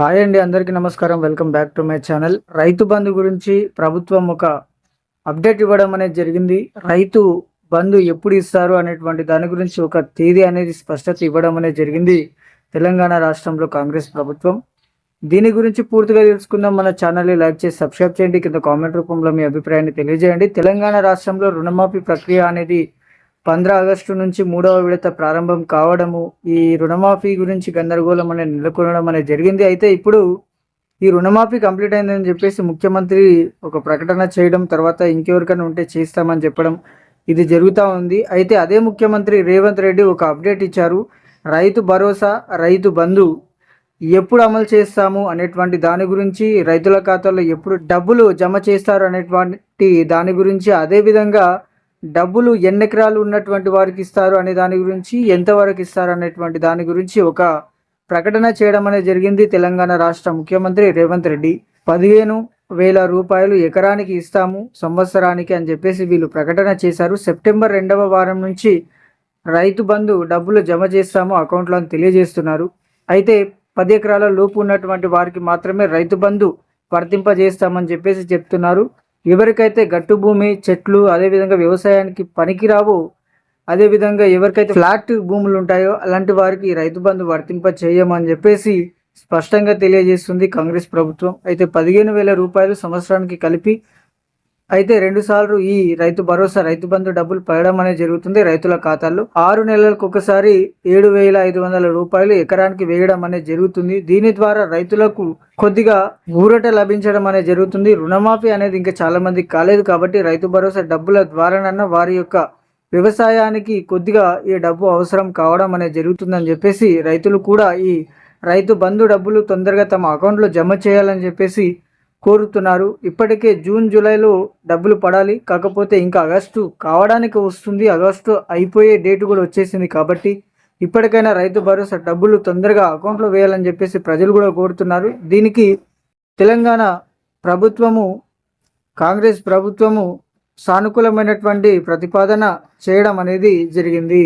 Hi అండి, అందరికీ నమస్కారం. Welcome back to my channel. Rythu Bandhu గురించి ప్రభుత్వం ఒక అప్డేట్ ఇవ్వడం అనేది జరిగింది. రైతు బంధు ఎప్పుడు ఇస్తారు అనేటువంటి దాని గురించి ఒక తేదీ అనేది స్పష్టత ఇవ్వడం అనేది జరిగింది తెలంగాణ రాష్ట్రంలో కాంగ్రెస్ ప్రభుత్వం. దీని గురించి పూర్తిగా తెలుసుకుందాం. మన ఛానల్ని లైక్ చేసి సబ్స్క్రైబ్ చేయండి. కింద కామెంట్ రూపంలో మీ అభిప్రాయాన్ని తెలియజేయండి. తెలంగాణ రాష్ట్రంలో రుణమాఫీ ప్రక్రియ అనేది 15 ఆగస్టు నుంచి 3వ విడత ప్రారంభం కావడము, ఈ రుణమాఫీ గురించి గందరగోళం అనేది నెలకొనడం అనేది జరిగింది. అయితే ఇప్పుడు ఈ రుణమాఫీ కంప్లీట్ అయిందని చెప్పేసి ముఖ్యమంత్రి ఒక ప్రకటన చేయడం, తర్వాత ఇంకెవరికైనా ఉంటే చేస్తామని చెప్పడం, ఇది జరుగుతూ ఉంది. అయితే అదే ముఖ్యమంత్రి రేవంత్ రెడ్డి ఒక అప్డేట్ ఇచ్చారు. రైతు భరోసా, రైతు బంధు ఎప్పుడు అమలు చేస్తాము అనేటువంటి దాని గురించి, రైతుల ఖాతాలో ఎప్పుడు డబ్బులు జమ చేస్తారు అనేటువంటి దాని గురించి, అదేవిధంగా డబ్బులు ఎన్ని ఎకరాలు ఉన్నటువంటి వారికి ఇస్తారు అనే దాని గురించి, ఎంతవరకు ఇస్తారు అనేటువంటి దాని గురించి ఒక ప్రకటన చేయడం అనేది జరిగింది తెలంగాణ రాష్ట్ర ముఖ్యమంత్రి రేవంత్ రెడ్డి. 15,000 రూపాయలు ఎకరానికి ఇస్తాము సంవత్సరానికి అని చెప్పేసి వీళ్ళు ప్రకటన చేశారు. సెప్టెంబర్ 2వ వారం నుంచి రైతు బంధు డబ్బులు జమ చేస్తాము అకౌంట్లో అని తెలియజేస్తున్నారు. అయితే 10 ఎకరాల లోపు ఉన్నటువంటి వారికి మాత్రమే రైతు బంధు వర్తింపజేస్తామని చెప్పేసి చెప్తున్నారు. ఎవరికైతే గట్టు భూమి, చెట్లు, అదేవిధంగా వ్యవసాయానికి పనికిరావు, అదేవిధంగా ఎవరికైతే ఫ్లాట్ భూములు ఉంటాయో అలాంటి వారికి రైతు బంధు వర్తింప చేయమని చెప్పేసి స్పష్టంగా తెలియజేస్తుంది కాంగ్రెస్ ప్రభుత్వం. అయితే 15,000 రూపాయలు సంవత్సరానికి కలిపి అయితే 2 సార్లు ఈ రైతు భరోసా, రైతు బంధు డబ్బులు పడడం అనేది జరుగుతుంది రైతుల ఖాతాల్లో. 6 నెలలకు ఒకసారి 7,500 రూపాయలు ఎకరానికి వేయడం అనేది జరుగుతుంది. దీని ద్వారా రైతులకు కొద్దిగా ఊరట లభించడం అనేది జరుగుతుంది. రుణమాఫీ అనేది ఇంకా చాలా మందికి కాలేదు కాబట్టి రైతు భరోసా డబ్బుల ద్వారానన్నా వారి యొక్క వ్యవసాయానికి కొద్దిగా ఈ డబ్బు అవసరం కావడం అనేది జరుగుతుందని చెప్పేసి రైతులు కూడా ఈ రైతు బంధు డబ్బులు తొందరగా తమ అకౌంట్లో జమ చేయాలని చెప్పేసి కోరుతున్నారు. ఇప్పటికే జూన్, జూలైలో డబ్బులు పడాలి, కాకపోతే ఇంకా ఆగస్టు కావడానికి వస్తుంది. ఆగస్టు అయిపోయే డేట్ కూడా వచ్చేసింది కాబట్టి ఇప్పటికైనా రైతు భరోసా డబ్బులు తొందరగా అకౌంట్లో వేయాలని చెప్పేసి ప్రజలు కూడా కోరుతున్నారు. దీనికి తెలంగాణ ప్రభుత్వము, కాంగ్రెస్ ప్రభుత్వము సానుకూలమైనటువంటి ప్రతిపాదన చేయడం అనేది జరిగింది.